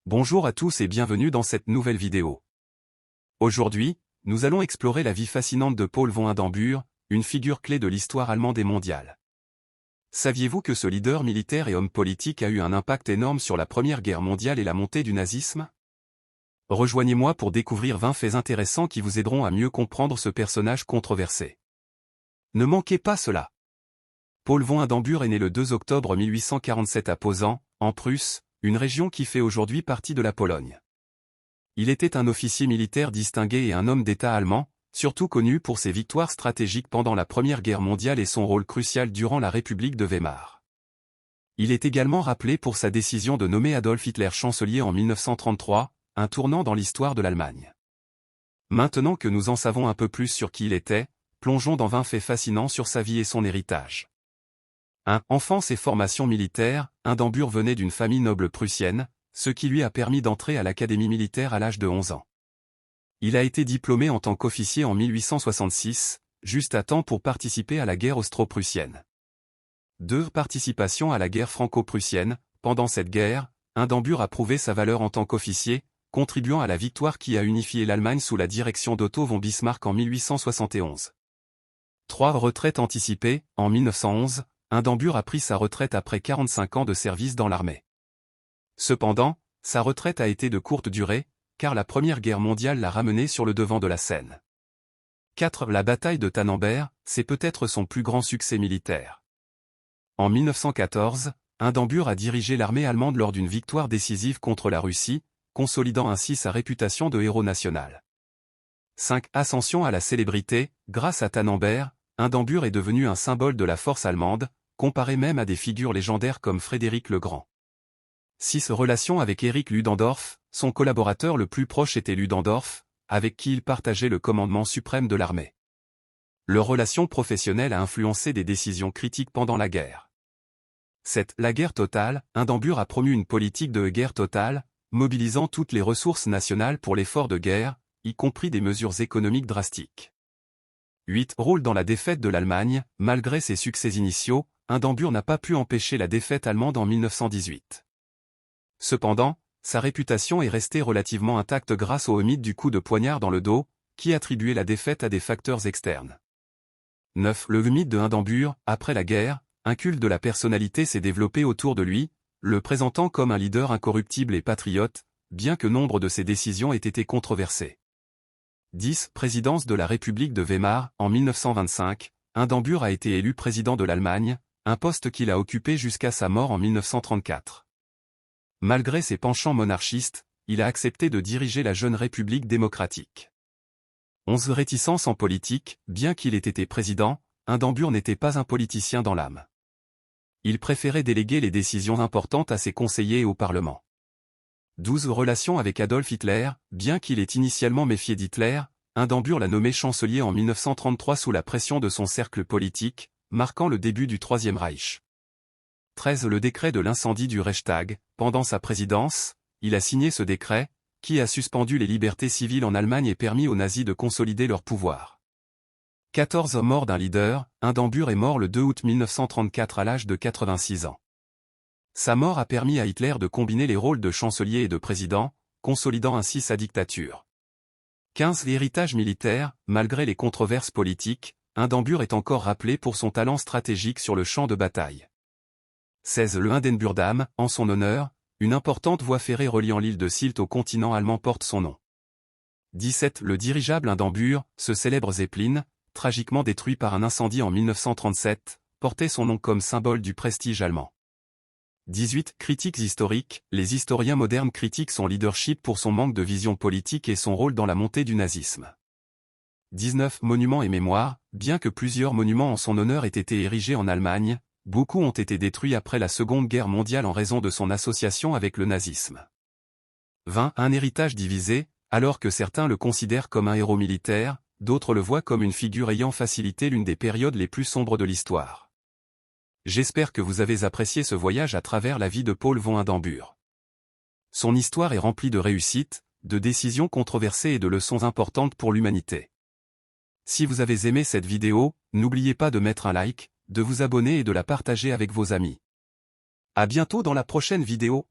Bonjour à tous et bienvenue dans cette nouvelle vidéo. Aujourd'hui, nous allons explorer la vie fascinante de Paul von Hindenburg, une figure clé de l'histoire allemande et mondiale. Saviez-vous que ce leader militaire et homme politique a eu un impact énorme sur la Première Guerre mondiale et la montée du nazisme? Rejoignez-moi pour découvrir 20 faits intéressants qui vous aideront à mieux comprendre ce personnage controversé. Ne manquez pas cela. Paul von Hindenburg est né le 2 octobre 1847 à Posen, en Prusse, une région qui fait aujourd'hui partie de la Pologne. Il était un officier militaire distingué et un homme d'État allemand, surtout connu pour ses victoires stratégiques pendant la Première Guerre mondiale et son rôle crucial durant la République de Weimar. Il est également rappelé pour sa décision de nommer Adolf Hitler chancelier en 1933, un tournant dans l'histoire de l'Allemagne. Maintenant que nous en savons un peu plus sur qui il était, plongeons dans 20 faits fascinants sur sa vie et son héritage. 1. Enfance et formation militaire, Hindenburg venait d'une famille noble prussienne, ce qui lui a permis d'entrer à l'académie militaire à l'âge de 11 ans. Il a été diplômé en tant qu'officier en 1866, juste à temps pour participer à la guerre austro-prussienne. 2. Participation à la guerre franco-prussienne, pendant cette guerre, Hindenburg a prouvé sa valeur en tant qu'officier, contribuant à la victoire qui a unifié l'Allemagne sous la direction d'Otto von Bismarck en 1871. 3. Retraite anticipée, en 1911, Hindenburg a pris sa retraite après 45 ans de service dans l'armée. Cependant, sa retraite a été de courte durée, car la Première Guerre mondiale l'a ramené sur le devant de la scène. 4. La bataille de Tannenberg, c'est peut-être son plus grand succès militaire. En 1914, Hindenburg a dirigé l'armée allemande lors d'une victoire décisive contre la Russie, consolidant ainsi sa réputation de héros national. 5. Ascension à la célébrité, grâce à Tannenberg, Hindenburg est devenu un symbole de la force allemande, comparé même à des figures légendaires comme Frédéric le Grand. 6. Relation avec Erich Ludendorff, son collaborateur le plus proche était Ludendorff, avec qui il partageait le commandement suprême de l'armée. Leur relation professionnelle a influencé des décisions critiques pendant la guerre. 7. La guerre totale, Hindenburg a promu une politique de guerre totale, mobilisant toutes les ressources nationales pour l'effort de guerre, y compris des mesures économiques drastiques. 8. Rôle dans la défaite de l'Allemagne, malgré ses succès initiaux, Hindenburg n'a pas pu empêcher la défaite allemande en 1918. Cependant, sa réputation est restée relativement intacte grâce au mythe du coup de poignard dans le dos, qui attribuait la défaite à des facteurs externes. 9. Le mythe de Hindenburg, après la guerre, un culte de la personnalité s'est développé autour de lui, le présentant comme un leader incorruptible et patriote, bien que nombre de ses décisions aient été controversées. 10. Présidence de la République de Weimar, en 1925, Hindenburg a été élu président de l'Allemagne, un poste qu'il a occupé jusqu'à sa mort en 1934. Malgré ses penchants monarchistes, il a accepté de diriger la jeune République démocratique. 11. Réticence en politique, bien qu'il ait été président, Hindenburg n'était pas un politicien dans l'âme. Il préférait déléguer les décisions importantes à ses conseillers et au Parlement. 12. Relation avec Adolf Hitler, bien qu'il ait initialement méfié d'Hitler, Hindenburg l'a nommé chancelier en 1933 sous la pression de son cercle politique, marquant le début du Troisième Reich. 13. Le décret de l'incendie du Reichstag, pendant sa présidence, il a signé ce décret, qui a suspendu les libertés civiles en Allemagne et permis aux nazis de consolider leur pouvoir. 14. Mort d'un leader, Hindenburg est mort le 2 août 1934 à l'âge de 86 ans. Sa mort a permis à Hitler de combiner les rôles de chancelier et de président, consolidant ainsi sa dictature. 15. L'héritage militaire, malgré les controverses politiques, Hindenburg est encore rappelé pour son talent stratégique sur le champ de bataille. 16. Le Hindenburgdamm, en son honneur, une importante voie ferrée reliant l'île de Sylt au continent allemand porte son nom. 17. Le dirigeable Hindenburg, ce célèbre Zeppelin, tragiquement détruit par un incendie en 1937, portait son nom comme symbole du prestige allemand. 18. Critiques historiques, les historiens modernes critiquent son leadership pour son manque de vision politique et son rôle dans la montée du nazisme. 19. Monuments et mémoires, bien que plusieurs monuments en son honneur aient été érigés en Allemagne, beaucoup ont été détruits après la Seconde Guerre mondiale en raison de son association avec le nazisme. 20. Un héritage divisé, alors que certains le considèrent comme un héros militaire, d'autres le voient comme une figure ayant facilité l'une des périodes les plus sombres de l'histoire. J'espère que vous avez apprécié ce voyage à travers la vie de Paul von Hindenburg. Son histoire est remplie de réussites, de décisions controversées et de leçons importantes pour l'humanité. Si vous avez aimé cette vidéo, n'oubliez pas de mettre un like, de vous abonner et de la partager avec vos amis. À bientôt dans la prochaine vidéo.